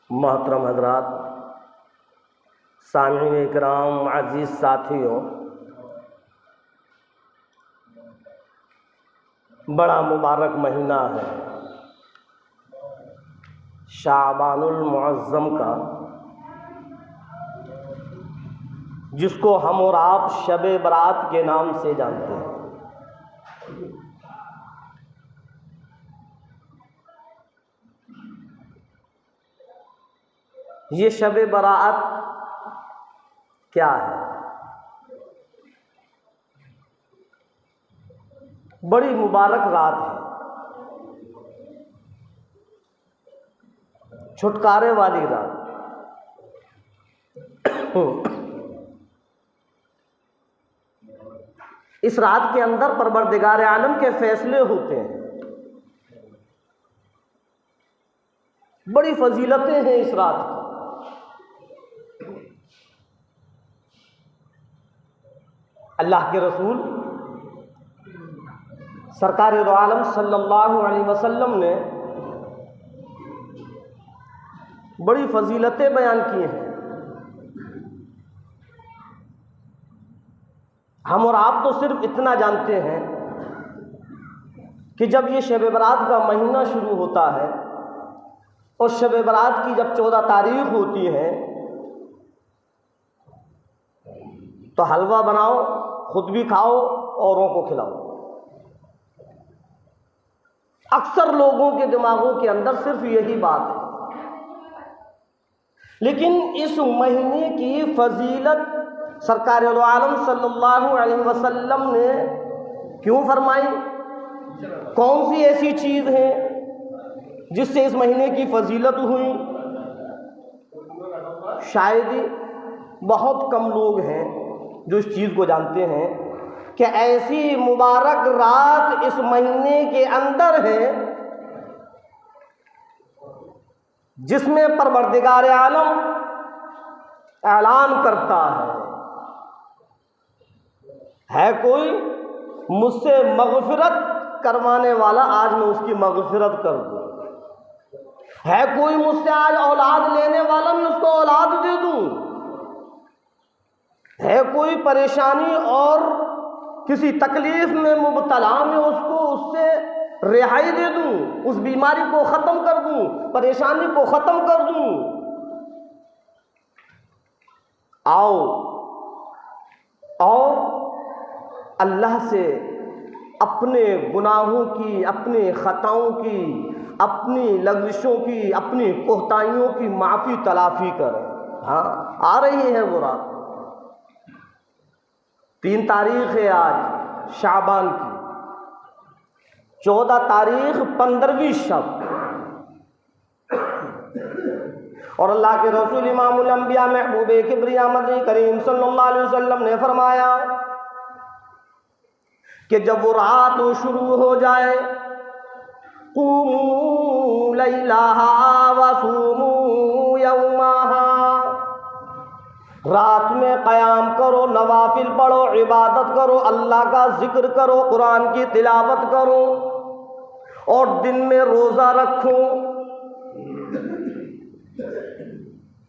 मोहतरम हजरात, सामीन इकराम, अजीज़ साथियों, बड़ा मुबारक महीना है शाबानुल मुअज़्ज़म का, जिसको हम और आप शब-ए बरात के नाम से जानते हैं। ये शब-ए बरात क्या है? बड़ी मुबारक रात है, छुटकारे वाली रात। इस रात के अंदर परवरदिगार आलम के फैसले होते हैं। बड़ी फजीलतें हैं इस रात की। अल्लाह के रसूल सरकार दो आलम सल्लल्लाहु अलैहि वसल्लम ने बड़ी फजीलतें बयान की हैं। हम और आप तो सिर्फ इतना जानते हैं कि जब ये शब बरात का महीना शुरू होता है और शब बरात की जब 14 तारीख होती है तो हलवा बनाओ, खुद भी खाओ, औरों को खिलाओ। अक्सर लोगों के दिमागों के अंदर सिर्फ यही बात है। लेकिन इस महीने की फजीलत सरकार दो आलम सल्लल्लाहु अलैहि वसल्लम ने क्यों फरमाई? कौन सी ऐसी चीज़ है जिससे इस महीने की फजीलत हुई? शायद ही बहुत कम लोग हैं जो इस चीज़ को जानते हैं कि ऐसी मुबारक रात इस महीने के अंदर है जिसमें परवरदिगार आलम ऐलान करता है कोई मुझसे मग़फ़िरत करवाने वाला, आज मैं उसकी मग़फ़िरत कर दूँ। है कोई मुझसे आज औलाद लेने वाला, मैं उसको औलाद दे दूँ। है कोई परेशानी और किसी तकलीफ में मुब्तला में उसको उससे रिहाई दे दूँ, उस बीमारी को ख़त्म कर दूँ, परेशानी को ख़त्म कर दूँ। आओ और अल्लाह से अपने गुनाहों की, अपने ख़ताओं की, अपनी लग़ज़िशों की, अपनी कोताहियों की माफ़ी तलाफ़ी करें। हाँ, आ रही है वो रात। 3 तारीख़ है आज शाबान की, 14 तारीख़ 15वीं शब। और अल्लाह के रसूल इमामुल अंबिया महबूबे किब्रिया मदनी करीम सल्लल्लाहु अलैहि वसल्लम ने फरमाया कि जब वो रात शुरू हो जाए, क़ूमू लैलाहा वसूमू यौमाहा, रात में क़याम करो, नवाफिल पढ़ो, इबादत करो, अल्लाह का जिक्र करो, कुरान की तिलावत करो और दिन में रोज़ा रखो।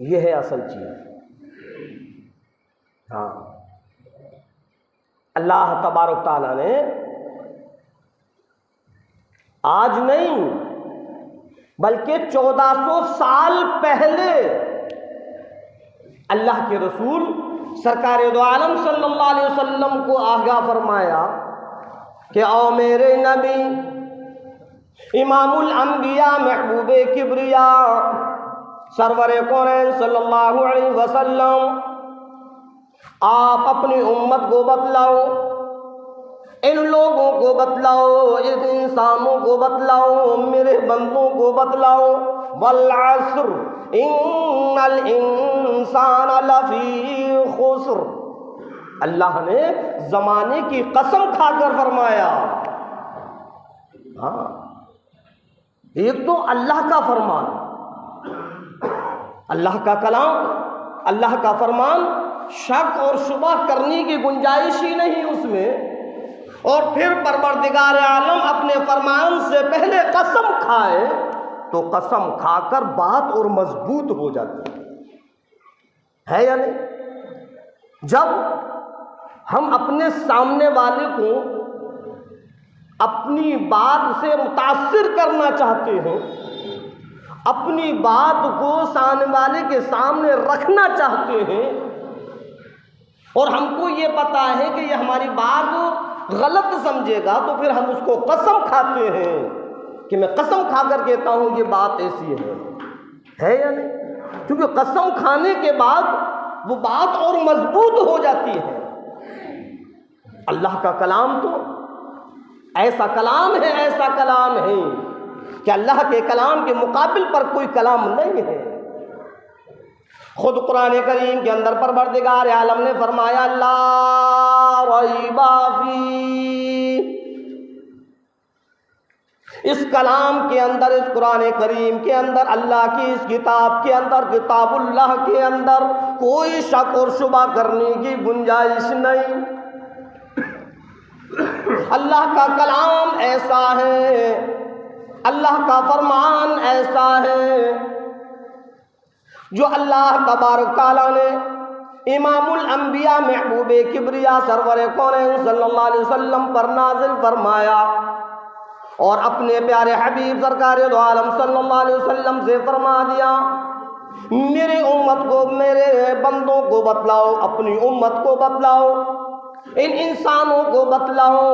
यह है असल चीज़। हाँ, अल्लाह तबारक ताला ने आज नहीं बल्कि 1400 साल पहले अल्लाह के रसूल सरकार दो आलम सल्लल्लाहु अलैहि वसल्लम को आगाह फरमाया कि आओ मेरे नबी इमामुल अंबिया महबूबे किब्रिया सरवरे कौनैन सल्लल्लाहु अलैहि वसल्लम, आप अपनी उम्मत को बतलाओ, इन लोगों को बतलाओ, इन इंसानों को बतलाओ, मेरे बंदों को बतलाओ, वल अस्र इन्नल इंसान लफी खुस्र। अल्लाह ने ज़माने की कसम खाकर फरमाया। हाँ, एक तो अल्लाह का फरमान, अल्लाह का कलाम, अल्लाह का फरमान, शक और शुबह करने की गुंजाइश ही नहीं उसमें। और फिर परवरदिगार आलम अपने फरमान से पहले कसम खाए तो कसम खाकर बात और मजबूत हो जाती है या नहीं? जब हम अपने सामने वाले को अपनी बात से मुतासिर करना चाहते हैं, अपनी बात को सामने वाले के सामने रखना चाहते हैं, और हमको ये पता है कि ये हमारी बात गलत समझेगा, तो फिर हम उसको कसम खाते हैं कि मैं कसम खाकर कहता हूं ये बात ऐसी है या नहीं? क्योंकि कसम खाने के बाद वो बात और मजबूत हो जाती है। अल्लाह का कलाम तो ऐसा कलाम है कि अल्लाह के कलाम के मुकाबिल पर कोई कलाम नहीं है। खुद कुरान करीम के अंदर परवरदिगार आलम ने फरमाया, ला रैबा फी, इस कलाम के अंदर, इस कुरान करीम के अंदर, अल्लाह की इस किताब के अंदर, किताबुल्लाह के अंदर कोई शक और शुबा करने की गुंजाइश नहीं। अल्लाह का कलाम ऐसा है, अल्लाह का फरमान ऐसा है, जो अल्लाह तबारक तआला ने इमामुल अंबिया महबूबे किबरिया सरवर कौनैन सल्लल्लाहु अलैहि वसल्लम पर नाजिल फरमाया, और अपने प्यारे हबीब सरकार दो आलम सल्लल्लाहु अलैहि वसल्लम से फरमा दिया, मेरे उम्मत को, मेरे बंदों को बतलाओ, अपनी उम्मत को बतलाओ, इन इंसानों को बतलाओ,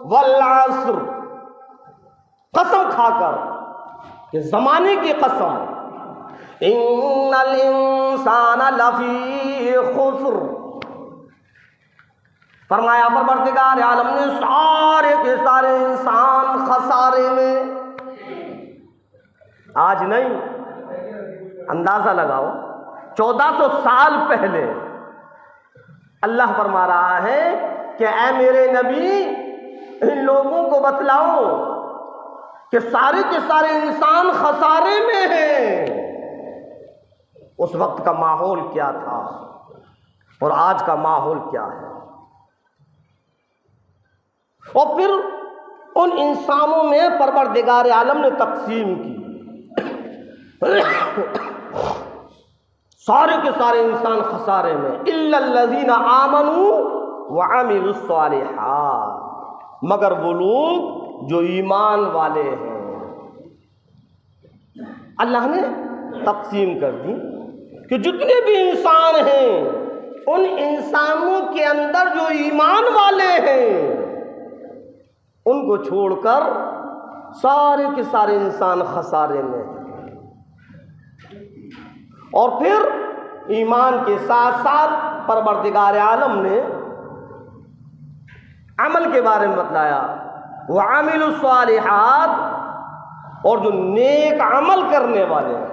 वल अस्र, कसम खाकर कि ज़माने की कसम, इन्नल इंसाना लफी खुस्र, फरमाया परवरदिगार आलम ने सारे के सारे इंसान खसारे में। आज नहीं, अंदाजा लगाओ 1400 साल पहले अल्लाह फरमा रहा है कि ऐ मेरे नबी, इन लोगों को बतलाओ कि सारे के सारे इंसान खसारे में हैं। उस वक्त का माहौल क्या था और आज का माहौल क्या है? और फिर उन इंसानों में परवरदिगार आलम ने तकसीम की, सारे के सारे इंसान खसारे में, इल्लल्लज़ीना आमनू व अमिलुस्सालिहात, मगर वो लोग जो ईमान वाले हैं। अल्लाह ने तकसीम कर दी कि जितने भी इंसान हैं, उन इंसानों के अंदर जो ईमान वाले हैं, उनको छोड़कर सारे के सारे इंसान खसारे में हैं। और फिर ईमान के साथ साथ परवरदिगार आलम ने अमल के बारे में बतलाया, वह आमिलुस सालिहात, और जो नेक अमल करने वाले हैं,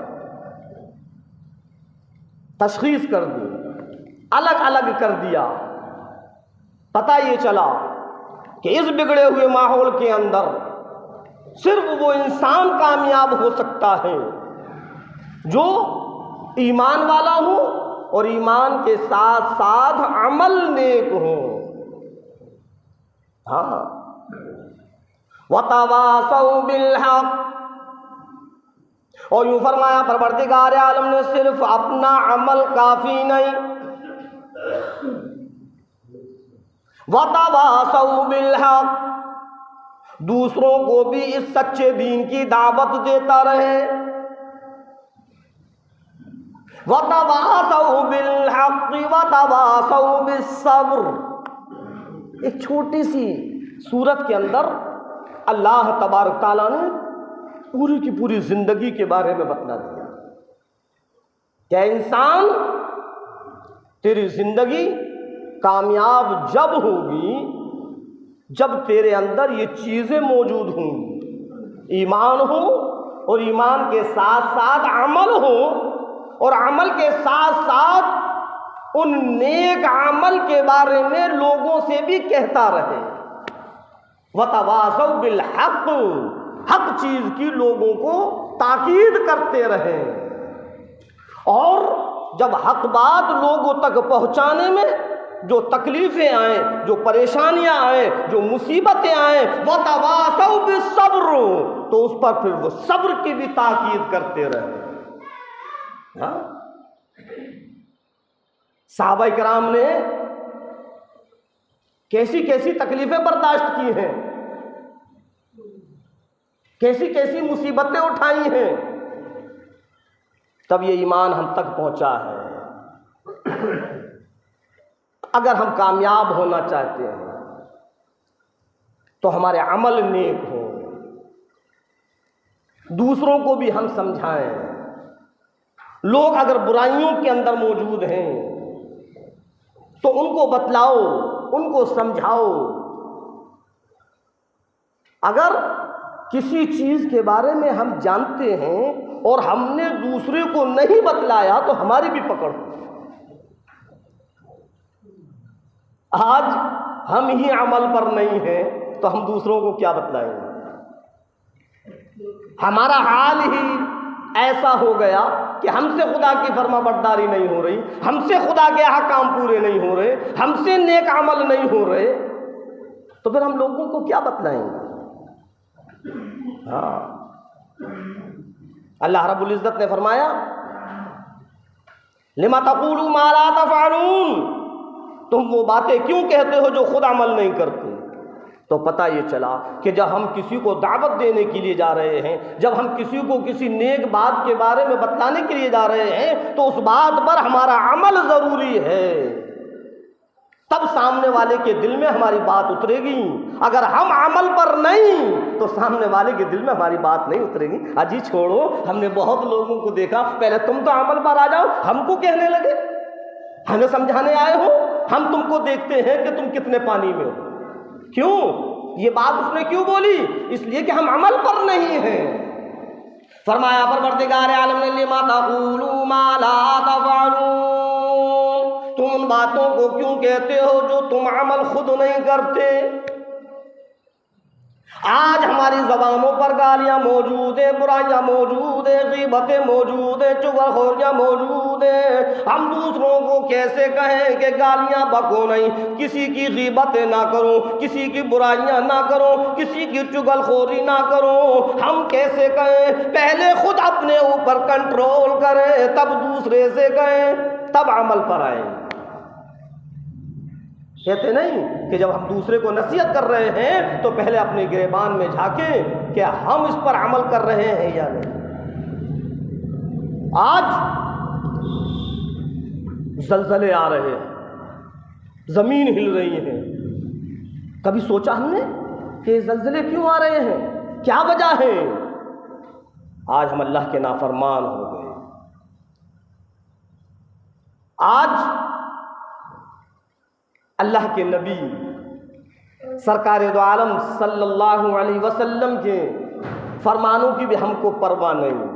तशखीस कर दी, अलग अलग कर दिया। पता ये चला कि इस बिगड़े हुए माहौल के अंदर सिर्फ वो इंसान कामयाब हो सकता है जो ईमान वाला हो और ईमान के साथ साथ अमल नेक हो। हाँ, वतवासौ बिल हक, और यूं फरमाया परवरदिगार आलम ने सिर्फ अपना अमल काफी नहीं, वतवासौ बिल हक, दूसरों को भी इस सच्चे दीन की दावत देता रहे। वतवासौ बिल हक वतवासौ बिस सब्र। एक छोटी सी सूरत के अंदर अल्लाह तबारक ताला ने पूरी की पूरी जिंदगी के बारे में बतला दिया। क्या इंसान, तेरी जिंदगी कामयाब जब होगी जब तेरे अंदर ये चीजें मौजूद होंगी, ईमान हो और ईमान के साथ साथ अमल हो, और अमल के साथ साथ उन नेक अमल के बारे में लोगों से भी कहता रहे। वतवासौ बिल हक, हक चीज की लोगों को ताकीद करते रहे, और जब हक बात लोगों तक पहुंचाने में जो तकलीफ़ें आए, जो परेशानियां आए, जो मुसीबतें आए, वतवासौ बिस्सब्र, तो उस पर फिर वो सब्र की भी ताकीद करते रहे। हाँ, सहाबा किराम ने कैसी कैसी तकलीफें बर्दाश्त की हैं, कैसी कैसी मुसीबतें उठाई हैं, तब ये ईमान हम तक पहुंचा है। अगर हम कामयाब होना चाहते हैं तो हमारे अमल नेक हो, दूसरों को भी हम समझाएं। लोग अगर बुराइयों के अंदर मौजूद हैं तो उनको बतलाओ, उनको समझाओ। अगर किसी चीज के बारे में हम जानते हैं और हमने दूसरे को नहीं बतलाया तो हमारी भी पकड़ हो। आज हम ही अमल पर नहीं हैं तो हम दूसरों को क्या बतलाएंगे। हमारा हाल ही ऐसा हो गया कि हमसे खुदा की फरमाबरदारी नहीं हो रही, हमसे खुदा के अहकाम पूरे नहीं हो रहे, हमसे नेक अमल नहीं हो रहे, तो फिर हम लोगों को क्या बतलाएंगे। हाँ, अल्लाह रब्बुल इज्जत ने फरमाया, लिमा तक़ूलू मा ला तफ़अलून, तुम वो बातें क्यों कहते हो जो खुद अमल नहीं करते। तो पता ये चला कि जब हम किसी को दावत देने के लिए जा रहे हैं, जब हम किसी को किसी नेक बात के बारे में बतलाने के लिए जा रहे हैं, तो उस बात पर हमारा अमल ज़रूरी है, तब सामने वाले के दिल में हमारी बात उतरेगी। अगर हम अमल पर नहीं तो सामने वाले के दिल में हमारी बात नहीं उतरेगी। अजी छोड़ो, हमने बहुत लोगों को देखा, पहले तुम तो अमल पर आ जाओ, हमको कहने लगे, हमें समझाने आए हो, हम तुमको देखते हैं कि तुम कितने पानी में हो। क्यों ये बात उसने क्यों बोली? इसलिए कि हम अमल पर नहीं हैं। फरमाया परवरदिगार आलम ने, लिमा तक़ूलू मा ला तफ़अलून, तुम उन बातों को क्यों कहते हो जो तुम अमल खुद नहीं करते। आज हमारी ज़बानों पर गालियाँ मौजूद है, बुराइयाँ मौजूद है, ग़ीबतें मौजूद है, चुगलखोरियाँ मौजूद है। हम दूसरों को कैसे कहें कि गालियाँ बको नहीं, किसी की ग़ीबतें ना करो, किसी की बुराइयाँ ना करो, किसी की चुगलखोरी ना करो। हम कैसे कहें? पहले खुद अपने ऊपर कंट्रोल करें, तब दूसरे से कहें, तब अमल पर आए। कहते नहीं कि जब हम दूसरे को नसीहत कर रहे हैं तो पहले अपने गिरेबान में झांकें कि हम इस पर अमल कर रहे हैं या नहीं। आज ज़लज़ले आ रहे हैं, ज़मीन हिल रही है। कभी सोचा हमने कि ज़लज़ले क्यों आ रहे हैं, क्या वजह है? आज हम अल्लाह के नाफरमान हो गए। आज अल्लाह के नबी सरकार दो आलम सल्लल्लाहु अलैहि वसल्लम के फरमानों की भी हमको परवाह नहीं।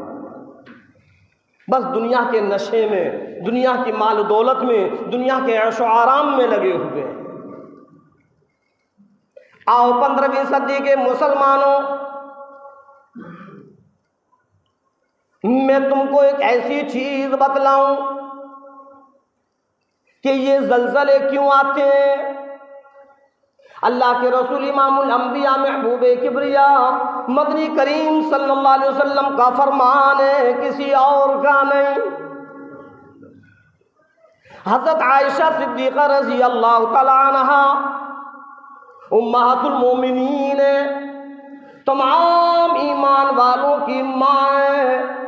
बस दुनिया के नशे में, दुनिया की माल दौलत में, दुनिया के ऐशो आराम में लगे हुए हैं। आओ 15वीं सदी के मुसलमानों, मैं तुमको एक ऐसी चीज बतलाऊं कि ये ज़लज़ले क्यों आते हैं। अल्लाह के रसूल इमामुल अंबिया महबूबे किबरिया मदनी करीम सल्लल्लाहु अलैहि वसल्लम का फरमान है, किसी और का नहीं। हज़रत आयशा सिद्दीक़ा रज़ी अल्लाह तआला अन्हा उम्महातुल मोमिनीन, तमाम ईमान वालों की माँ,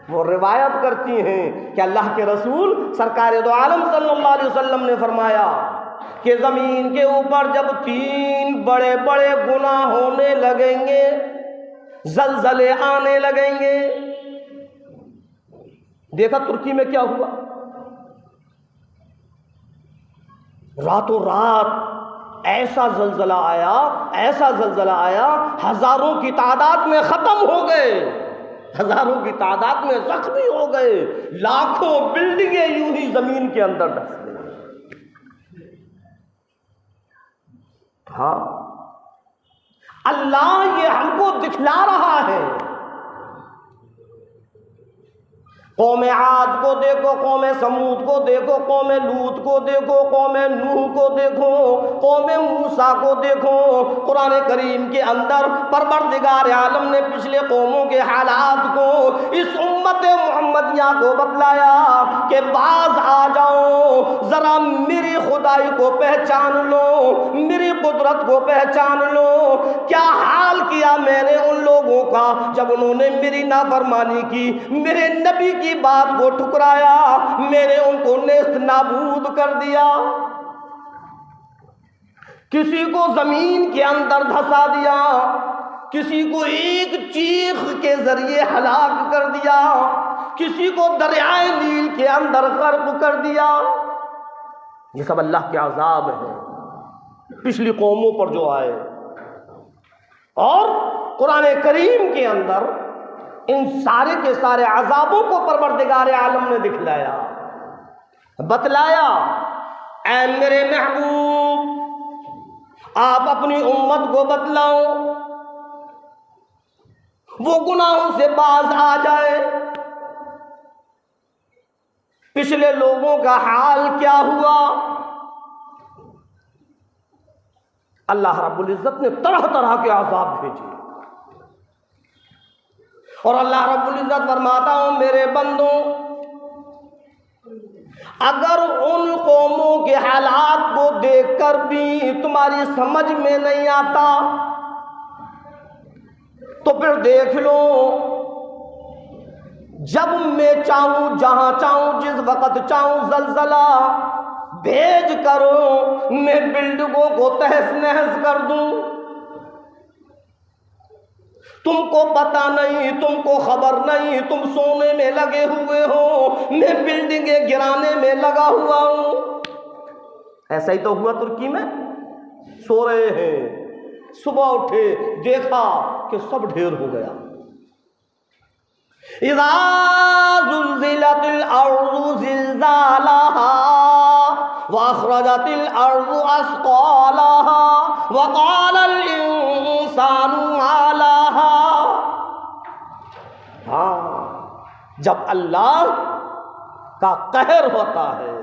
वो रिवायत करती हैं कि अल्लाह के रसूल सरकार दो आलम सल्लल्लाहु अलैहि वसल्लम ने फरमाया कि ज़मीन के ऊपर जब 3 बड़े बड़े गुनाह होने लगेंगे, ज़लज़ले आने लगेंगे। देखा तुर्की में क्या हुआ, रातों रात ऐसा ज़लज़ला आया, ऐसा ज़लज़ला आया, हज़ारों की तादाद में ख़त्म हो गए, हज़ारों की तादाद में ज़ख्मी हो गए, लाखों बिल्डिंगें यूं ही ज़मीन के अंदर धंस गई। हाँ, अल्लाह ये हमको दिखला रहा है कौम आद को देखो, कौम समूद को देखो, कौम लूत को देखो, कौम नूह को देखो, कौम मूसा को देखो। कुरान करीम के अंदर परवरदिगार आलम ने पिछले कौमों के हालात को इस उम्मत मोहम्मदिया को बतलाया कि बाज आ जाओ, ज़रा मेरी खुदाई को पहचान लो, मेरी कुदरत को पहचान लो। क्या हाल किया मैंने उन लोगों का जब उन्होंने मेरी नाफरमानी की, मेरे नबी की बात को ठुकराया, मैंने उनको नेस्त नाबूद कर दिया। किसी को जमीन के अंदर धंसा दिया, किसी को एक चीख के जरिए हलाक कर दिया, किसी को दरियाए नील के अंदर गर्क कर दिया। ये सब अल्लाह के अज़ाब है पिछली कौमों पर जो आए। और कुरान करीम के अंदर इन सारे के सारे अज़ाबों को परवरदिगार आलम ने दिखलाया, बतलाया। ऐ मेरे महबूब, आप अपनी उम्मत को बतलाओ, वो गुनाहों से बाज आ जाए। पिछले लोगों का हाल क्या हुआ? अल्लाह रब्बुल इज़्ज़त ने तरह तरह के अज़ाब भेजे और अल्लाह रब्बुल इज़्ज़त फरमाता हूं, मेरे बंदों, अगर उन कौमों के हालात को देखकर भी तुम्हारी समझ में नहीं आता तो फिर देख लो, जब मैं चाहूं, जहां चाहूं, जिस वक्त चाहूं ज़लज़ला भेज करो, मैं बिल्डिंगों को तहस नहस कर दूं। तुमको पता नहीं, तुमको खबर नहीं, तुम सोने में लगे हुए हो, मैं बिल्डिंगें गिराने में लगा हुआ हूं। ऐसा ही तो हुआ तुर्की में। सो रहे हैं, सुबह उठे, देखा कि सब ढेर हो गया। इज़ा ज़ुल्ज़िलतिल अर्ज़ु ज़िल्ज़ालहा व अख़रजतिल अर्ज़ु अस्क़ालहा व क़ालल इंसानु मा लाहा। हाँ, जब अल्लाह का कहर होता है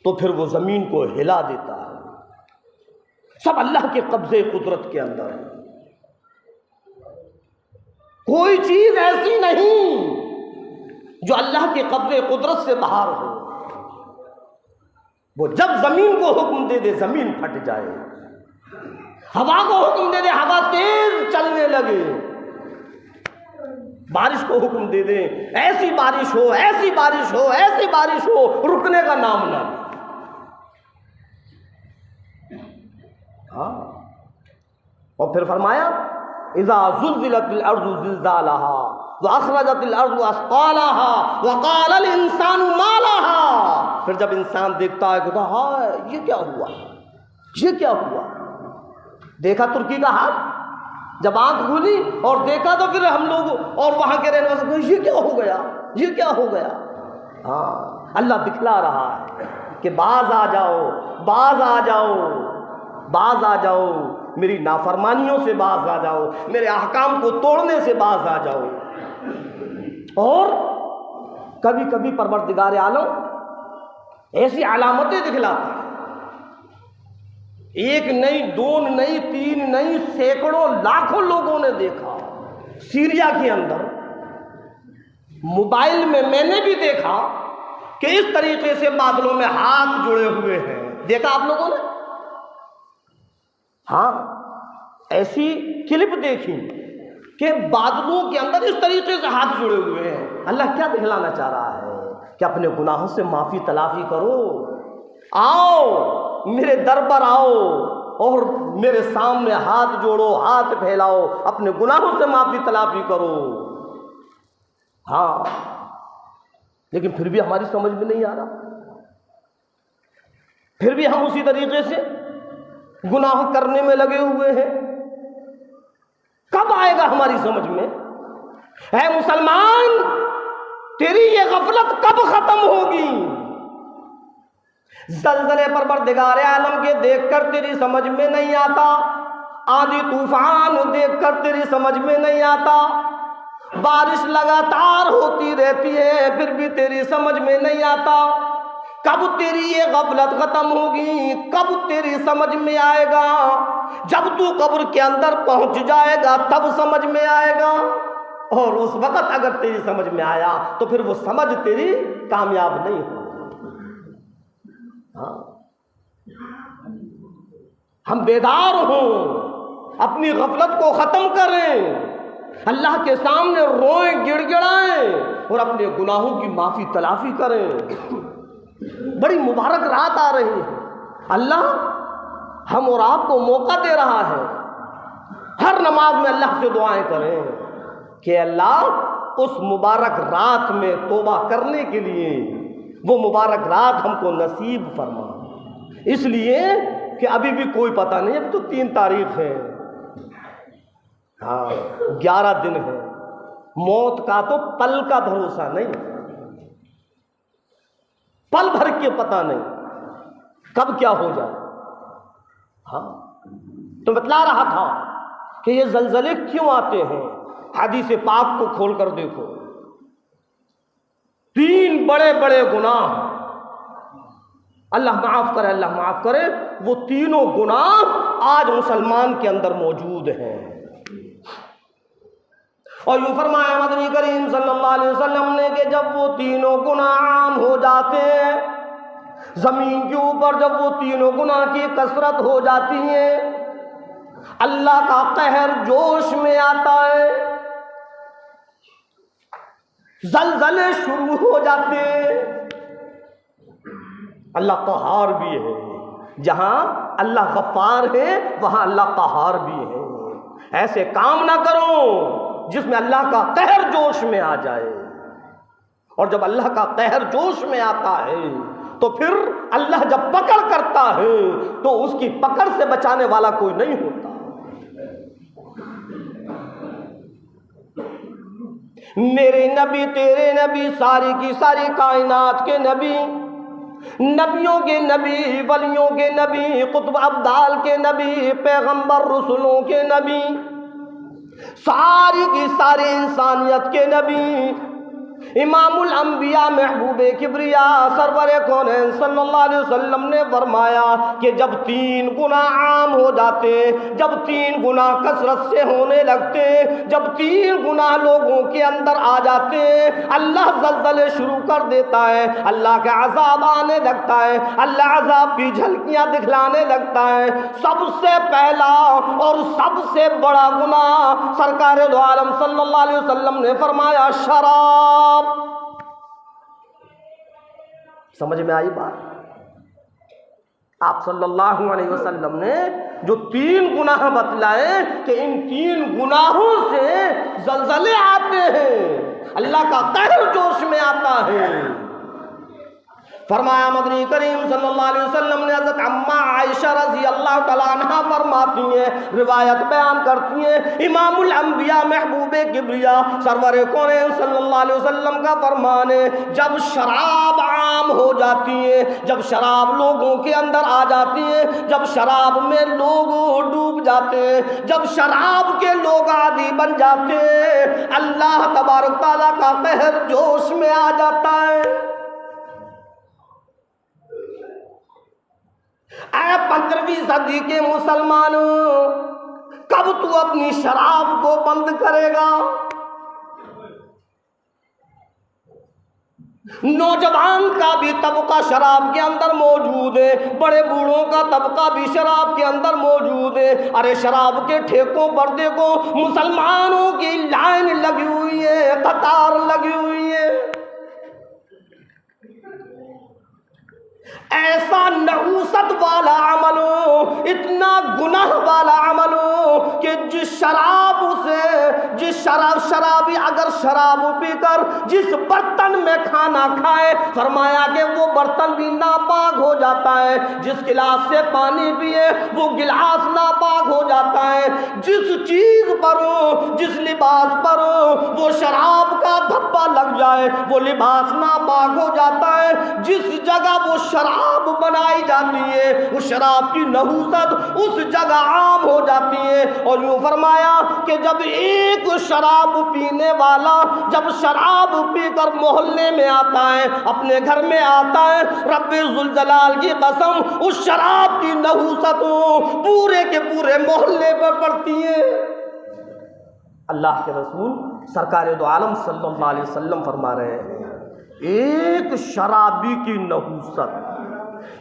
तो फिर वो जमीन को हिला देता है। सब अल्लाह के कब्जे कुदरत के अंदर है। कोई चीज ऐसी नहीं जो अल्लाह के कब्जे कुदरत से बाहर हो। वो जब जमीन को हुक्म दे दे जमीन फट जाए, हवा को हुक्म दे दे हवा तेज चलने लगे, बारिश को हुक्म दे दे ऐसी बारिश हो, ऐसी बारिश हो, ऐसी बारिश हो, रुकने का नाम ना। हाँ, और फिर फरमाया इज़ा ज़ुल्ज़िलतिल अर्ज़ु ज़िल्ज़ालहा व अख़रजतिल अर्ज़ु अस्क़ालहा व क़ालल इंसानु मा लाहा। फिर जब इंसान देखता है कि हाय ये क्या हुआ, ये क्या हुआ। देखा तुर्की का हाल, जब आंख खुली और देखा तो फिर हम लोग और वहां के रहने वाले ये क्या हो गया, ये क्या हो गया। हाँ, अल्लाह दिखला रहा है कि बाज आ जाओ, बाज आ जाओ, बाज आ जाओ, मेरी नाफरमानियों से बाज आ जाओ, मेरे अहकाम को तोड़ने से बाज आ जाओ। और कभी कभी परवरदिगार आलम ऐसी अलामतें दिखलाता है, एक नहीं, दो नहीं, तीन नहीं, सैकड़ों लाखों लोगों ने देखा। सीरिया के अंदर मोबाइल में मैंने भी देखा कि इस तरीके से बादलों में हाथ जुड़े हुए हैं। देखा आप लोगों ने? हाँ, ऐसी क्लिप देखी कि बादलों के अंदर इस तरीके से हाथ जुड़े हुए हैं। अल्लाह क्या दिखलाना चाह रहा है कि अपने गुनाहों से माफी तलाफी करो, आओ मेरे दर पर आओ और मेरे सामने हाथ जोड़ो, हाथ फैलाओ, अपने गुनाहों से माफी तलाफी करो। हाँ, लेकिन फिर भी हमारी समझ में नहीं आ रहा, फिर भी हम उसी तरीके से गुनाह करने में लगे हुए हैं। कब आएगा हमारी समझ में? है मुसलमान, तेरी ये गफलत कब खत्म होगी? ज़लज़ले परवरदिगार आलम के देखकर तेरी समझ में नहीं आता, आंधी तूफान देखकर तेरी समझ में नहीं आता, बारिश लगातार होती रहती है, फिर भी तेरी समझ में नहीं आता कब तेरी ये गफलत खत्म होगी, कब तेरी समझ में आएगा। जब तू कब्र के अंदर पहुंच जाएगा तब समझ में आएगा, और उस वक्त अगर तेरी समझ में आया तो फिर वो समझ तेरी कामयाब नहीं होगी। हाँ, हम बेदार हों, अपनी गफलत को खत्म करें, अल्लाह के सामने रोएं, गिड़गिड़ाएं और अपने गुनाहों की माफी तलाफी करें। बड़ी मुबारक रात आ रही है, अल्लाह हम और आपको मौका दे रहा है। हर नमाज में अल्लाह से दुआएं करें कि अल्लाह उस मुबारक रात में तौबा करने के लिए वो मुबारक रात हमको नसीब फरमा। इसलिए कि अभी भी कोई पता नहीं, अब तो 3 तारीख है, हाँ 11 दिन है, मौत का तो पल का भरोसा नहीं, पल भर के पता नहीं कब क्या हो जाए। हाँ, तो बतला रहा था कि ये जलजले क्यों आते हैं। हदीस पाक को खोल कर देखो, 3 बड़े बड़े गुनाह, अल्लाह माफ करे, अल्लाह माफ करे, वो तीनों गुनाह आज मुसलमान के अंदर मौजूद हैं। और यूं फरमाया मदनी करीम सल्लल्लाहु अलैहि वसल्लम ने कि जब वो तीनों गुनाह आम हो जाते हैं, जमीन के ऊपर जब वो तीनों गुनाह की कसरत हो जाती है, अल्लाह का कहर जोश में आता है, जलजले शुरू हो जाते हैं। अल्लाह कहार भी है, जहां अल्लाह गफ्फार है वहां अल्लाह कहार भी है। ऐसे काम ना करो जिसमें अल्लाह का कहर जोश में आ जाए, और जब अल्लाह का कहर जोश में आता है तो फिर अल्लाह जब पकड़ करता है तो उसकी पकड़ से बचाने वाला कोई नहीं होता। मेरे नबी, तेरे नबी, सारी की सारी कायनात के नबी, नबियों के नबी, वलियों के नबी, कुतुब अब्दाल के नबी, पैगंबर रसूलों के नबी, सारी की सारी इंसानियत के नबी, इमामुल अंबिया महबूबे किब्रिया सरवरे कौनैन सल्लल्लाहु अलैहि वसल्लम ने फरमाया कि जब 3 गुनाह आम हो जाते, जब 3 गुनाह कसरत से होने लगते, जब 3 गुनाह लोगों के अंदर आ जाते, अल्लाह ज़लज़ले शुरू कर देता है, अल्लाह का अज़ाब आने लगता है, अल्लाह अज़ाब की झलकियां दिखलाने लगता है। सबसे पहला और सबसे बड़ा गुनाह सरकार दो आलम सल्लल्लाहु अलैहि वसल्लम ने फरमाया शराब। समझ में आई बात? आप सल्लल्लाहु अलैहि वसल्लम ने जो 3 गुनाह बतलाए कि इन 3 गुनाहों से जलजले आते हैं, अल्लाह का कहर जोश में आता है। फरमाया मदनी करीम सल्लल्लाहु अलैहि वसल्लम ने, हज़रत अम्मा आयशा रज़ी अल्लाह तआला अन्हा फरमाती हैं, रिवायत बयान करती हैं, इमामुल अंबिया महबूबे किब्रिया सरवरे कौनैन सल्लल्लाहु अलैहि वसल्लम का फरमान है, जब शराब आम हो जाती है, जब शराब लोगों के अंदर आ जाती है, जब शराब में लोग डूब जाते हैं, जब शराब के लोग आदी बन जाते हैं, अल्लाह तबारक तआला का कहर जोश में आ जाता है। 15वीं सदी के मुसलमानों, कब तू अपनी शराब को बंद करेगा? नौजवान का भी तबका शराब के अंदर मौजूद है, बड़े बूढ़ों का तबका भी शराब के अंदर मौजूद है। अरे शराब के ठेकों पर देखो, मुसलमानों की लाइन लगी हुई है, कतार लगी हुई है। ऐसा नहूसत वाला अमल हो, इतना गुनाह वाला अमल हो कि जिस शराबी अगर शराब पीकर जिस बर्तन में खाना खाए, फरमाया कि वो बर्तन भी नापाक हो जाता है, जिस गिलास से पानी पिए वो गिलास नापाक हो जाता है, जिस चीज पर हो, जिस लिबास पर हो वो शराब का धब्बा लग जाए वो लिबास नापाक हो जाता है, जिस जगह वो शराब बनाई जाती है उस शराब की नहूसत उस जगह आम हो जाती है। और यूँ फरमाया कि जब एक शराब पीने वाला जब शराब पीकर मोहल्ले में आता है, अपने घर में आता है, रब्बे जुल जलाल की कसम उस शराब की नहूसतों पूरे के पूरे मोहल्ले पर पड़ती है। अल्लाह के रसूल सरकार दो आलम सल्लल्लाहु अलैहि वसल्लम फरमा रहे हैं, एक शराबी की नहूसत,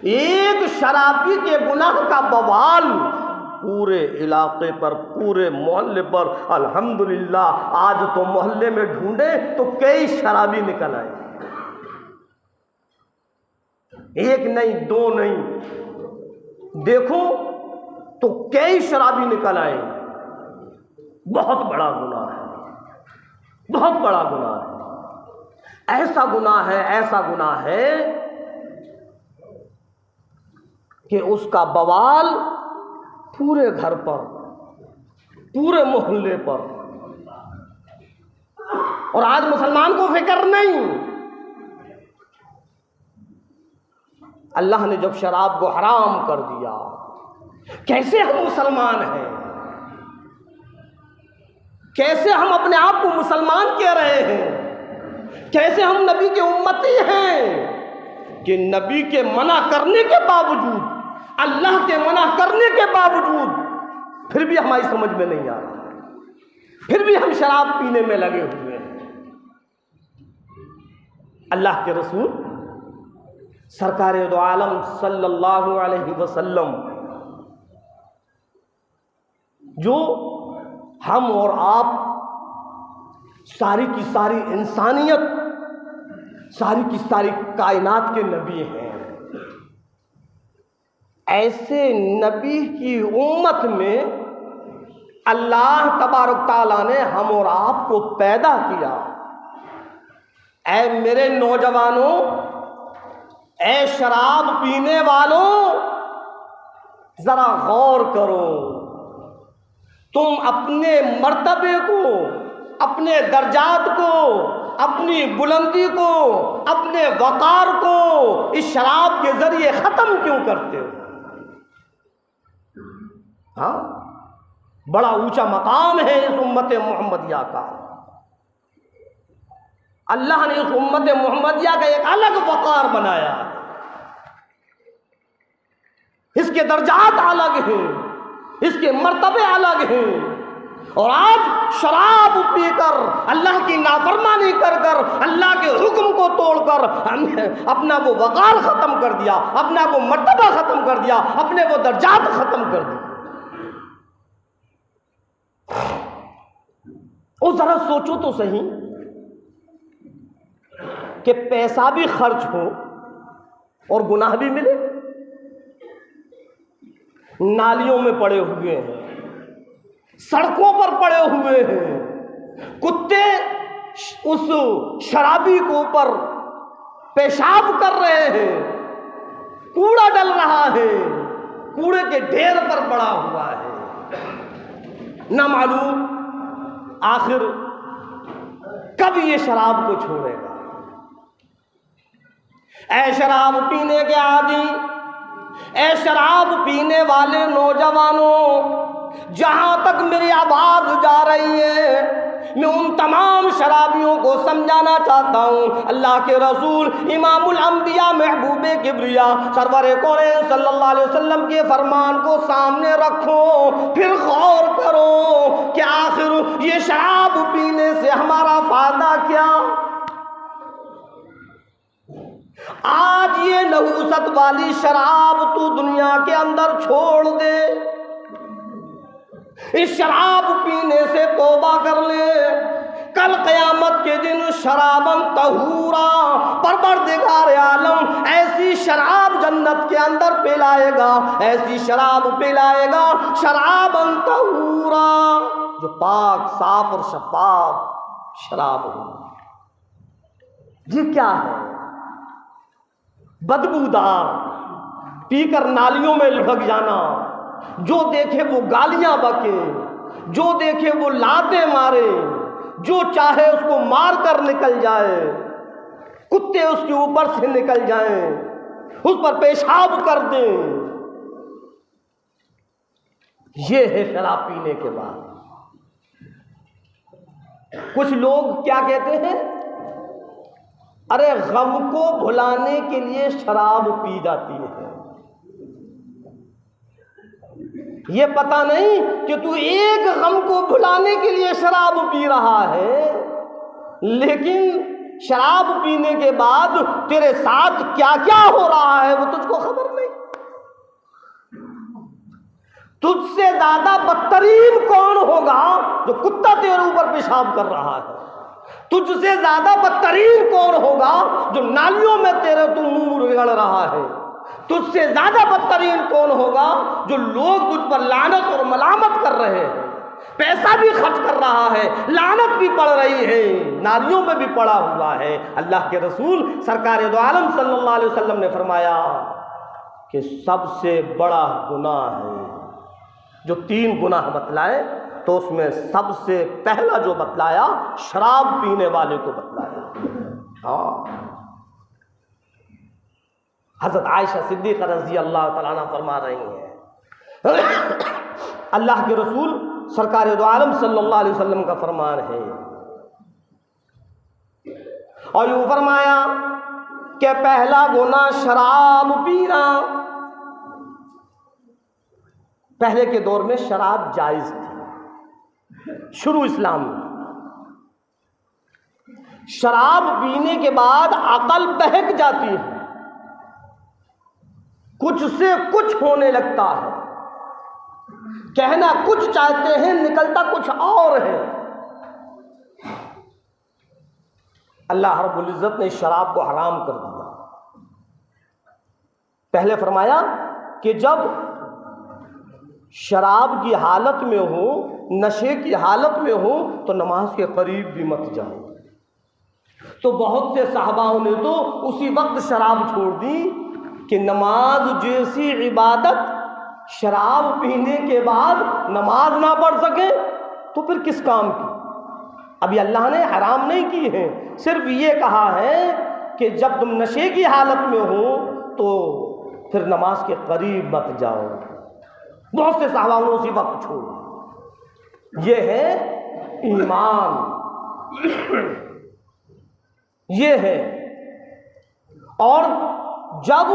एक शराबी के गुनाह का बवाल पूरे इलाके पर, पूरे मोहल्ले पर। अल्हम्दुलिल्लाह आज तो मोहल्ले में ढूंढे तो कई शराबी निकल आए, एक नहीं दो नहीं, देखो तो कई शराबी निकल आए। बहुत बड़ा गुनाह है, बहुत बड़ा गुनाह है। ऐसा गुनाह है, ऐसा गुनाह है कि उसका बवाल पूरे घर पर, पूरे मोहल्ले पर। और आज मुसलमान को फिक्र नहीं। अल्लाह ने जब शराब को हराम कर दिया, कैसे हम मुसलमान हैं, कैसे हम अपने आप को मुसलमान कह रहे हैं, कैसे हम नबी के उम्मती हैं कि नबी के मना करने के बावजूद, अल्लाह के मना करने के बावजूद फिर भी हमारी समझ में नहीं आ रहा, फिर भी हम शराब पीने में लगे हुए हैं। अल्लाह के रसूल सरकार दो आलम सल्लल्लाहु अलैहि वसल्लम जो हम और आप सारी की सारी इंसानियत, सारी की सारी कायनात के नबी हैं, ऐसे नबी की उम्मत में अल्लाह तबारक ताला ने हम और आपको पैदा किया। ऐ मेरे नौजवानों, ऐ शराब पीने वालों, जरा गौर करो। तुम अपने मर्तबे को, अपने दर्जात को, अपनी बुलंदी को, अपने वकार को इस शराब के जरिए खत्म क्यों करते हो? हाँ, बड़ा ऊंचा मकाम है इस उम्मत मोहम्मदिया का। अल्लाह ने इस उम्मत मोहम्मदिया का एक अलग वकार बनाया, इसके दर्जात अलग हैं, इसके मर्तबे अलग हैं। और आज शराब पीकर, अल्लाह की नाफरमानी कर कर, अल्लाह के हुक्म को तोड़कर हमने अपना वो वकार खत्म कर दिया, अपना वो मर्तबा खत्म कर दिया, अपने वो दर्जात खत्म कर दिए। और जरा सोचो तो सही कि पैसा भी खर्च हो और गुनाह भी मिले। नालियों में पड़े हुए हैं, सड़कों पर पड़े हुए हैं, कुत्ते उस शराबी के ऊपर पेशाब कर रहे हैं, कूड़ा डल रहा है, कूड़े के ढेर पर पड़ा हुआ है। ना मालूम आखिर कब ये शराब को छोड़ेगा। ऐ शराब पीने के आदी, ऐ शराब पीने वाले नौजवानों, जहां तक मेरी आवाज जा रही है, मैं उन तमाम शराबियों को समझाना चाहता हूं। अल्लाह के रसूल इमामुल अंबिया महबूबे किब्रिया सरवरे कौन सल्लल्लाहु अलैहि वसल्लम के फरमान को सामने रखो, फिर गौर करो कि आखिर ये शराब पीने से हमारा फायदा क्या। आज ये नहूसत वाली शराब तू दुनिया के अंदर छोड़ दे, इस शराब पीने से तौबा कर ले। कल क़यामत के दिन शराबन तहूरा, परवरदिगार आलम ऐसी शराब जन्नत के अंदर पिलाएगा, ऐसी शराब पिलाएगा, शराबन तहूरा, जो पाक साफ और शफाफ शराब हो। ये क्या है? बदबूदार, पीकर नालियों में लुढ़क जाना, जो देखे वो गालियां बके, जो देखे वो लाते मारे, जो चाहे उसको मार कर निकल जाए, कुत्ते उसके ऊपर से निकल जाएं, उस पर पेशाब कर दें। ये है शराब पीने के बाद। कुछ लोग क्या कहते हैं, अरे गम को भुलाने के लिए शराब पी जाती है। ये पता नहीं कि तू एक गम को भुलाने के लिए शराब पी रहा है, लेकिन शराब पीने के बाद तेरे साथ क्या क्या हो रहा है वो तुझको खबर नहीं। तुझसे ज्यादा बदतरीन कौन होगा जो कुत्ता तेरे ऊपर पेशाब कर रहा है? तुझसे ज्यादा बदतरीन कौन होगा जो नालियों में तेरे तू मुंह रगड़ रहा है? तुझसे ज्यादा बदतरीन कौन होगा जो लोग तुझ पर लानत और मलामत कर रहे हैं? पैसा भी खर्च कर रहा है, लानत भी पड़ रही है, नालियों में भी पड़ा हुआ है। अल्लाह के रसूल सरकार दो आलम सल्लल्लाहु अलैहि वसल्लम ने फरमाया कि सबसे बड़ा गुनाह है, जो 3 गुनाह बतलाए तो उसमें सबसे पहला जो बतलाया शराब पीने वाले को बतलाया। हाँ, हजरत आयशा सिद्दीक़ा रज़ी अल्लाह तआला अन्हा फरमा रही हैं, अल्लाह के रसूल सरकार दो आलम सल्लल्लाहु अलैहि वसल्लम का फरमान है, और यूं फरमाया कि पहला गुनाह शराब पीना। पहले के दौर में शराब जायज थी, शुरू इस्लाम में। शराब पीने के बाद अकल बहक जाती है, कुछ से कुछ होने लगता है, कहना कुछ चाहते हैं निकलता कुछ और है। अल्लाह रब्बुल इज्जत ने शराब को हराम कर दिया। पहले फरमाया कि जब शराब की हालत में हो, नशे की हालत में हो, तो नमाज के करीब भी मत जाओ। तो बहुत से साहबाओं ने तो उसी वक्त शराब छोड़ दी कि नमाज जैसी इबादत शराब पीने के बाद नमाज ना पढ़ सके तो फिर किस काम की। अभी अल्लाह ने हराम नहीं की है, सिर्फ ये कहा है कि जब तुम नशे की हालत में हो तो फिर नमाज के करीब मत जाओ। बहुत से साहबाओं ने उसी वक्त छोड़। ये है ईमान, ये है। और जब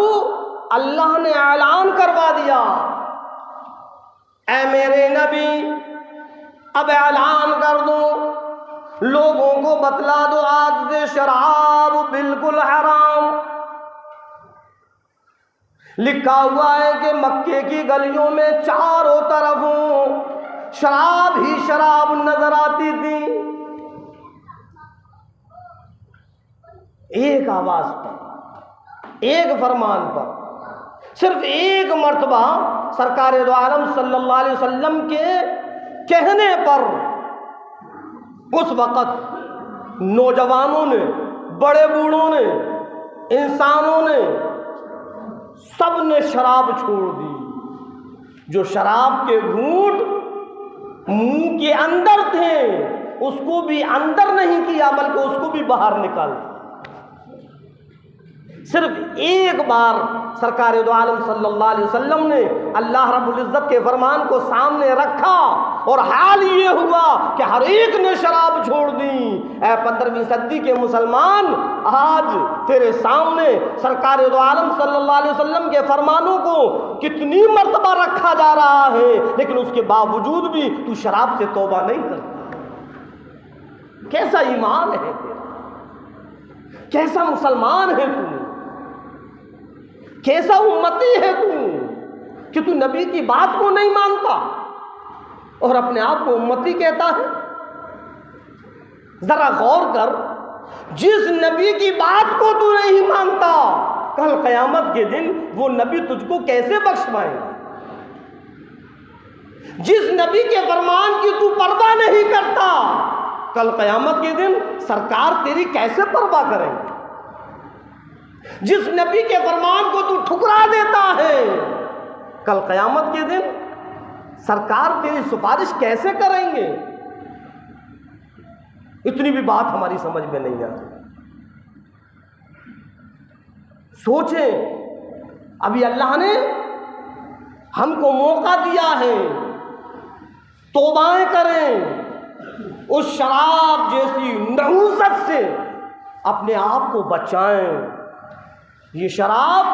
अल्लाह ने ऐलान करवा दिया, ऐ मेरे नबी अब ऐलान कर दो, लोगों को बतला दो आज से शराब बिल्कुल हराम। लिखा हुआ है कि मक्के की गलियों में चारों तरफ शराब ही शराब नजर आती थी। एक आवाज पर, एक फरमान पर, सिर्फ एक मर्तबा सरकार दो आलम सल्लल्लाहु अलैहि वसल्लम के कहने पर उस वक़्त नौजवानों ने, बड़े बूढ़ों ने, इंसानों ने, सब ने शराब छोड़ दी। जो शराब के घूंट मुंह के अंदर थे उसको भी अंदर नहीं किया, बल्कि उसको भी बाहर निकाल दिया। सिर्फ एक बार सरकार दो आलम सल्लल्लाहु अलैहि वसल्लम ने अल्लाह रब्बुल इज्जत के फरमान को सामने रखा और हाल ये हुआ कि हर एक ने शराब छोड़ दी। ऐ 15वीं सदी के मुसलमान, आज तेरे सामने सरकार दो आलम सल्लल्लाहु अलैहि वसल्लम के फरमानों को कितनी मर्तबा रखा जा रहा है, लेकिन उसके बावजूद भी तू शराब से तौबा नहीं करता। कैसा ईमान है तेरा, कैसा मुसलमान है तू, कैसा उम्मती है तू कि तू नबी की बात को नहीं मानता और अपने आप को उम्मती कहता है। जरा गौर कर, जिस नबी की बात को तू नहीं मानता, कल कयामत के दिन वो नबी तुझको कैसे बख्श पाएगा। जिस नबी के फरमान की तू परवाह नहीं करता, कल कयामत के दिन सरकार तेरी कैसे परवाह करेंगे। जिस नबी के फरमान को तू ठुकरा देता है, कल कयामत के दिन सरकार तेरी सिफारिश कैसे करेंगे। इतनी भी बात हमारी समझ में नहीं आती। सोचें, अभी अल्लाह ने हमको मौका दिया है तौबाएं करें, उस शराब जैसी नहूसत से अपने आप को बचाएं। ये शराब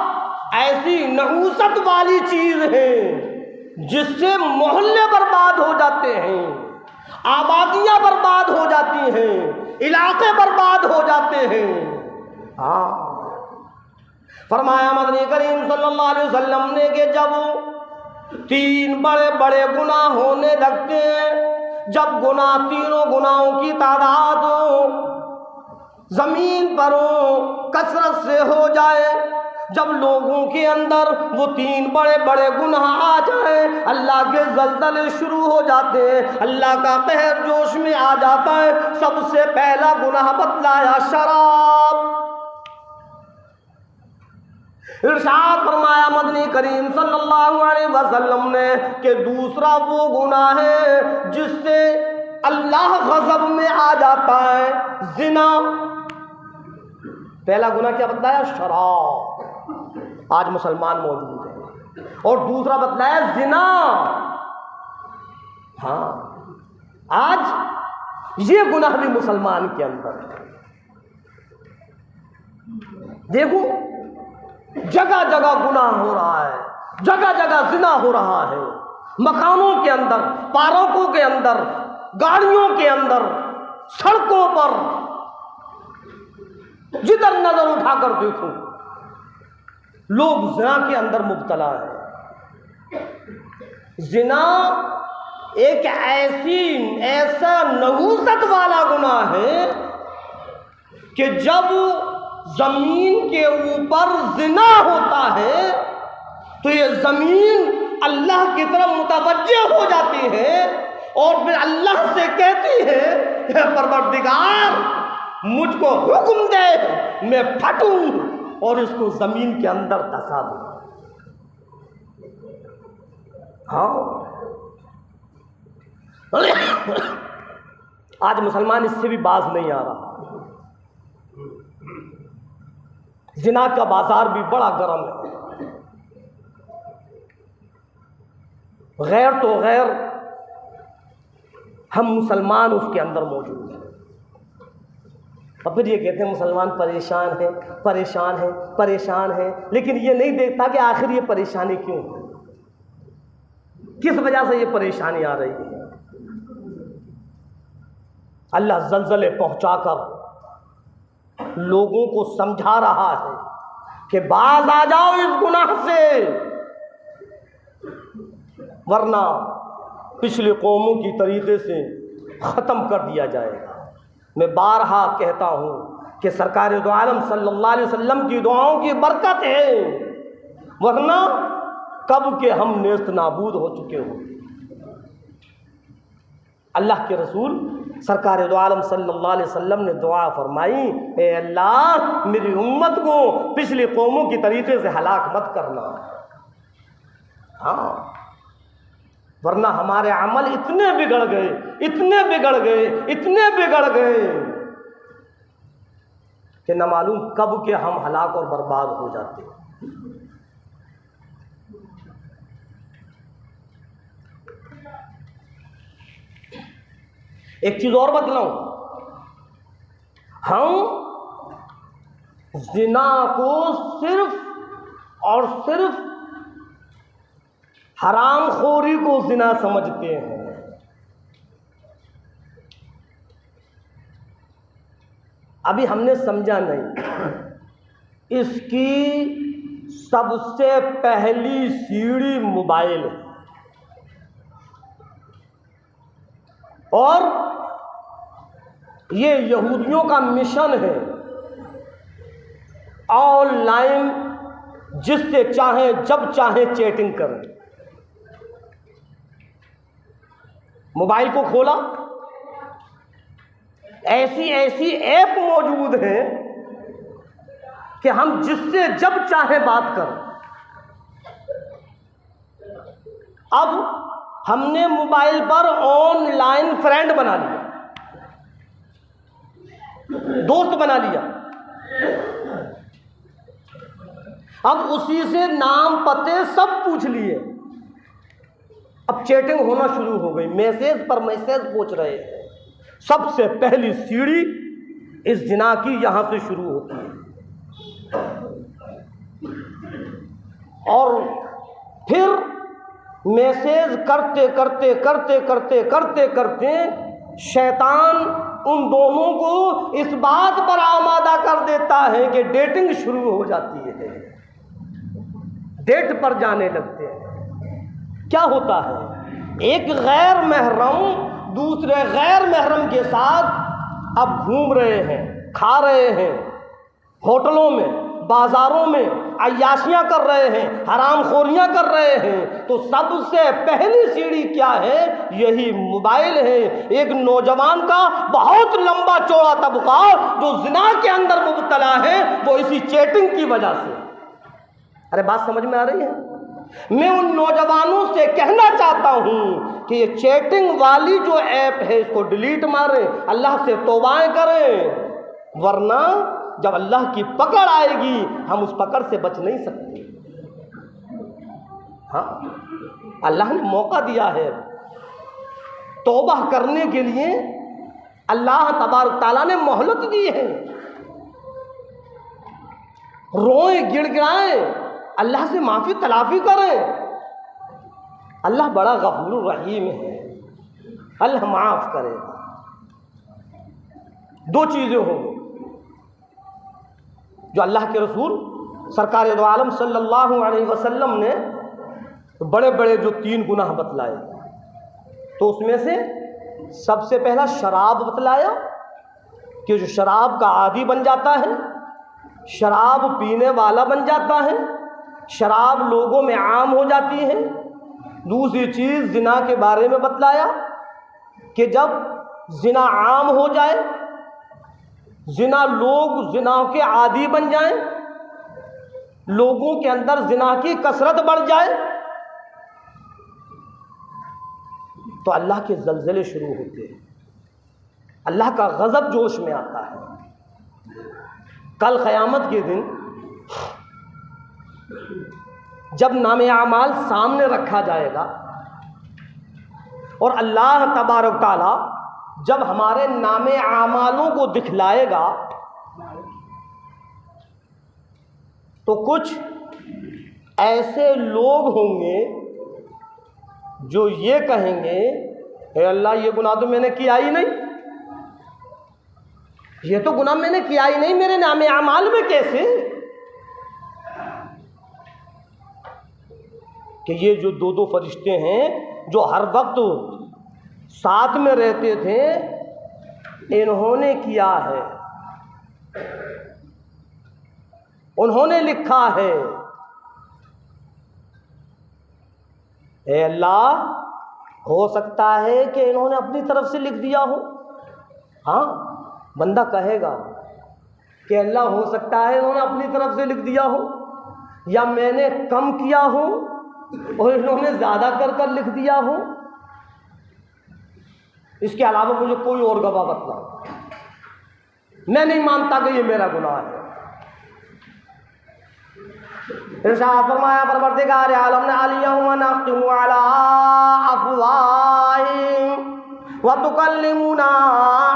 ऐसी नहूसत वाली चीज है जिससे मोहल्ले बर्बाद हो जाते हैं, आबादियां बर्बाद हो जाती हैं, इलाके बर्बाद हो जाते हैं। हाँ, फरमाया मदनी करीम सल्लल्लाहु अलैहि वसल्लम ने कि जब 3 बड़े बड़े गुनाह होने लगते हैं, जब गुनाह, तीनों गुनाहों की तादाद जमीन पर कसरत से हो जाए, जब लोगों के अंदर वो 3 बड़े बड़े गुनाह आ जाए, अल्लाह के ज़लज़ले शुरू हो जाते हैं, अल्लाह का कहर जोश में आ जाता है। सबसे पहला गुनाह बतलाया शराब। इरशाद फरमाया मदनी करीम सल्लल्लाहु अलैहि वसल्लम ने कि दूसरा वो गुनाह है जिससे अल्लाह गज़ब में आ जाता है, ज़िना। पहला गुनाह क्या बतलाया? शराब। आज मुसलमान मौजूद है। और दूसरा बतलाया ज़िना। हाँ, आज ये गुनाह भी मुसलमान के अंदर है। देखो, जगह जगह गुनाह हो रहा है, जगह जगह ज़िना हो रहा है, मकानों के अंदर, पार्कों के अंदर, गाड़ियों के अंदर, सड़कों पर, जिधर नजर उठाकर देखो लोग ज़िना के अंदर मुब्तला है। ज़िना एक ऐसा नहूसत वाला गुनाह है कि जब जमीन के ऊपर ज़िना होता है तो ये जमीन अल्लाह की तरफ मुतवज्जे हो जाती है और फिर अल्लाह से कहती है, परवरदिगार मुझको हुक्म दे, मैं फटूं और इसको जमीन के अंदर धंसा दूं। हाँ, आज मुसलमान इससे भी बाज नहीं आ रहा। ज़िना का बाजार भी बड़ा गर्म है। गैर तो गैर, हम मुसलमान उसके अंदर मौजूद हैं। और फिर ये कहते हैं मुसलमान परेशान है, परेशान है, परेशान है, लेकिन ये नहीं देखता कि आखिर ये परेशानी क्यों है, किस वजह से ये परेशानी आ रही है। अल्लाह ज़लज़ले पहुंचाकर लोगों को समझा रहा है कि बाज आ जाओ इस गुनाह से, वरना पिछले कौमों की तरीके से ख़त्म कर दिया जाएगा। मैं बारहा कहता हूँ कि सरकार दो आलम सल्लल्लाहु अलैहि वसल्लम की दुआओं की बरकत है, वरना कब के हम नेस्त नाबूद हो चुके हो। अल्लाह के रसूल सरकार दो आलम सल्लल्लाहु अलैहि वसल्लम ने दुआ फरमाई, ए अल्लाह मेरी उम्मत को पिछली कौमों की तरीके से हलाक मत करना। हाँ, वरना हमारे अमल इतने बिगड़ गए, इतने बिगड़ गए, इतने बिगड़ गए कि न मालूम कब के हम हलाक और बर्बाद हो जाते। एक चीज और बतलाऊं, हम ज़िना को सिर्फ और सिर्फ हरामखोरी को ज़िना समझते हैं। अभी हमने समझा नहीं, इसकी सबसे पहली सीढ़ी मोबाइल है और ये यहूदियों का मिशन है, ऑनलाइन जिससे चाहें जब चाहें चैटिंग करें। मोबाइल को खोला, ऐसी ऐसी ऐप मौजूद है कि हम जिससे जब चाहें बात करें। अब हमने मोबाइल पर ऑनलाइन फ्रेंड बना लिया, दोस्त बना लिया। अब उसी से नाम पते सब पूछ लिए, अब चैटिंग होना शुरू हो गई, मैसेज पर मैसेज पहुंच रहे हैं। सबसे पहली सीढ़ी इस जिना की यहां से शुरू होती है, और फिर मैसेज करते करते करते करते करते करते शैतान उन दोनों को इस बात पर आमादा कर देता है कि डेटिंग शुरू हो जाती है, डेट पर जाने लगते हैं। क्या होता है, एक गैर महरम दूसरे गैर महरम के साथ अब घूम रहे हैं, खा रहे हैं, होटलों में, बाजारों में अय्याशियां कर रहे हैं, हरामखोरियां कर रहे हैं, तो सबसे पहली सीढ़ी क्या है, यही मोबाइल है। एक नौजवान का बहुत लंबा चौड़ा तबका जो जिना के अंदर मुब्तला है, वो इसी चैटिंग की वजह से। अरे बात समझ में आ रही है? मैं उन नौजवानों से कहना चाहता हूं कि ये चैटिंग वाली जो ऐप है इसको डिलीट मारें, अल्लाह से तौबाएं करें, वरना जब अल्लाह की पकड़ आएगी हम उस पकड़ से बच नहीं सकते। हाँ, अल्लाह ने मौका दिया है तौबा करने के लिए, अल्लाह तबारक तआला ने मोहलत दी है। रोएं, गिड़गिड़ाएं, अल्लाह से माफ़ी तलाफ़ी करें। अल्लाह बड़ा गफूर रहीम है, अल्लाह माफ़ करेगा। दो चीज़ें होंगी जो अल्लाह के रसूल सरकार दो आलम सल्लल्लाहु अलैहि वसल्लम ने बड़े बड़े जो 3 गुनाह बतलाए, तो उसमें से सबसे पहला शराब बतलाया कि जो शराब का आदी बन जाता है, शराब पीने वाला बन जाता है, शराब लोगों में आम हो जाती है। दूसरी चीज़ जिना के बारे में बतलाया कि जब जिना आम हो जाए, जिना लोग जिना के आदी बन जाएं, लोगों के अंदर जिना की कसरत बढ़ जाए, तो अल्लाह के ज़लज़ले शुरू होते हैं, अल्लाह का गज़ब जोश में आता है। कल क़यामत के दिन जब नामे आमाल सामने रखा जाएगा और अल्लाह तबारक तआला जब हमारे नामे आमालों को दिखलाएगा, तो कुछ ऐसे लोग होंगे जो ये कहेंगे, हे अल्लाह, ये गुनाह तो मैंने किया ही नहीं, ये तो गुनाह मैंने किया ही नहीं, मेरे नामे आमाल में कैसे? कि ये जो 2 फरिश्ते हैं जो हर वक्त साथ में रहते थे, इन्होंने किया है, उन्होंने लिखा है। ए अल्लाह, हो सकता है कि इन्होंने अपनी तरफ से लिख दिया हो। हाँ, बंदा कहेगा कि अल्लाह, हो सकता है इन्होंने अपनी तरफ से लिख दिया हो, या मैंने कम किया हो और इन्होंने ज़्यादा कर कर लिख दिया हो। इसके अलावा मुझे कोई और गवाह बतलाओ, मैं नहीं मानता कि ये मेरा गुनाह है। इरशाद फरमाया परवरदिगार आलम ने, अल-यौमा नख्तिमु अला अफ़वाहिहिम व तुकल्लिमुना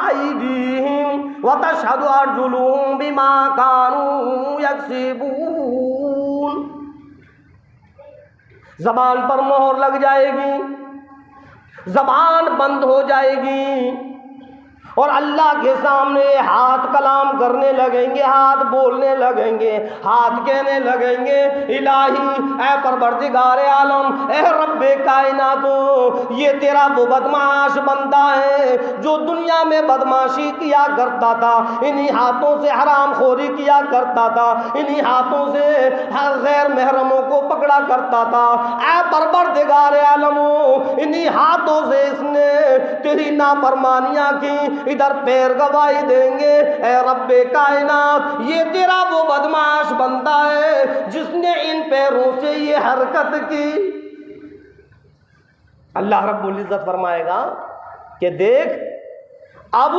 अयदीहिम व तशहदु अर्जुलुहुम बिमा कानू यक्सिबून। ज़बान पर मोहर लग जाएगी, ज़बान बंद हो जाएगी, और अल्लाह के सामने हाथ कलाम करने लगेंगे, हाथ बोलने लगेंगे, हाथ कहने लगेंगे, इलाही, ऐ परवरदिगार आलम, ऐ रब्बे कायनात, ये तेरा वो बदमाश बंदा है जो दुनिया में बदमाशी किया करता था, इन्हीं हाथों से हराम खोरी किया करता था, इन्हीं हाथों से हर गैर महरमों को पकड़ा करता था। ऐ परवरदिगार आलम, इन्हीं हाथों से इसने तेरी नाफरमानियां की, इधर पैर गवाही देंगे, ऐ रब्बे कायनात, ये तेरा वो बदमाश बंदा है जिसने इन पैरों से ये हरकत की। अल्लाह रब्बुल इज्जत फरमाएगा कि देख, अब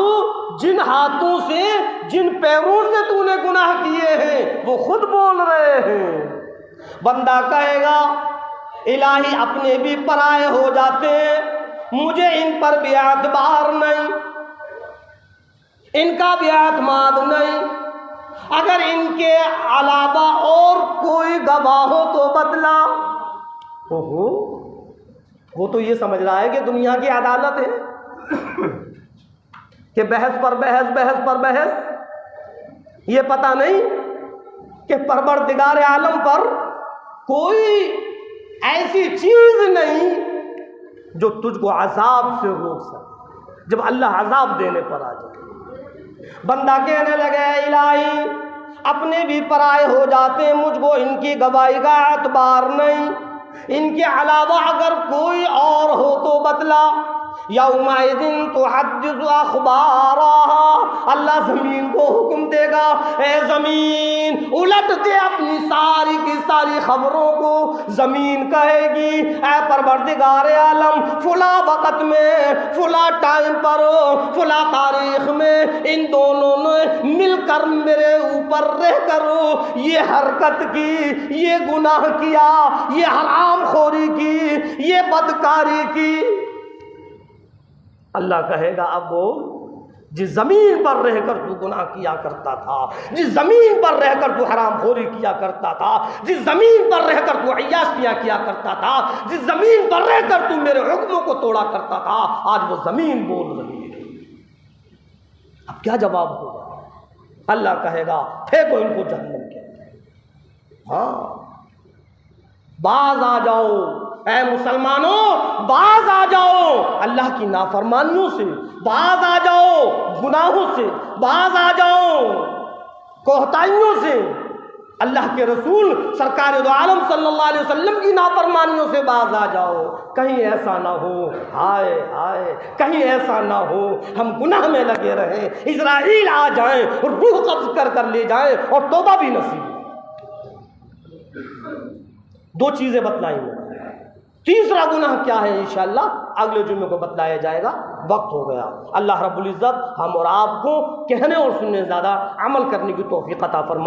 जिन हाथों से, जिन पैरों से तूने गुनाह किए हैं, वो खुद बोल रहे हैं। बंदा कहेगा, इलाही अपने भी पराए हो जाते, मुझे इन पर भी एतबार नहीं, इनका भी एतमाद नहीं, अगर इनके अलावा और कोई गवाह हो तो बदला। ओहो, वो तो ये समझ रहा है कि दुनिया की अदालत है कि बहस पर बहस, बहस पर बहस। ये पता नहीं कि परवरदिगार आलम पर कोई ऐसी चीज नहीं जो तुझको अजाब से रोक सके जब अल्लाह अजाब देने पर आ जाए। बंदा कहने लगे इलाही अपने भी पराए हो जाते, मुझको इनकी गवाही का एतबार नहीं, इनके अलावा अगर कोई और हो तो बदला। यौमइदिन तुहद्दिसु अखबारहा, अल्लाह ज़मीन को हुक्म देगा, ए ज़मीन उलट दे अपनी सारी की सारी खबरों को। ज़मीन कहेगी, ए परवरदिगार आलम फुला वक़्त में, फुला टाइम पर, फुला तारीख में इन दोनों ने मिलकर मेरे ऊपर रह कर ये हरकत की, ये गुनाह किया, ये हराम खोरी की, ये बदकारी की। अल्लाह कहेगा अब बोल, जिस ज़मीन पर रहकर तू गुनाह किया करता था, जिस ज़मीन पर रहकर तू हरामखोरी किया करता था, जिस ज़मीन पर रहकर तू अय्याशियाँ किया करता था, जिस ज़मीन पर रहकर तू मेरे हुक्मों को तोड़ा करता था, आज वो ज़मीन बोल रही है। अब क्या जवाब होगा? अल्लाह कहेगा फेंको इनको जहन्नम के अंदर। हाँ, बाज आ जाओ ऐ मुसलमानों, बाज आ जाओ अल्लाह की नाफरमानियों से, बाज आ जाओ गुनाहों से, बाज आ जाओ कोहताइयों से। अल्लाह के रसूल सरकार दो आलम सल्लल्लाहु अलैहि वसल्लम की नाफरमानियों से बाज आ जाओ। कहीं ऐसा ना हो, हाय हाय, कहीं ऐसा ना हो हम गुनाह में लगे रहें, इज़राइल आ जाएं, रूह कब्ज़ कर कर ले जाएं और तौबा भी नसीब। दो चीज़ें बतलाएंगे। तीसरा गुनाह क्या है इंशाअल्लाह अगले जुम्मे को बतलाया जाएगा। वक्त हो गया। अल्लाह रब्बुल इज़्ज़त हम और आपको कहने और सुनने ज़्यादा अमल करने की तौफीक अता फरमाए।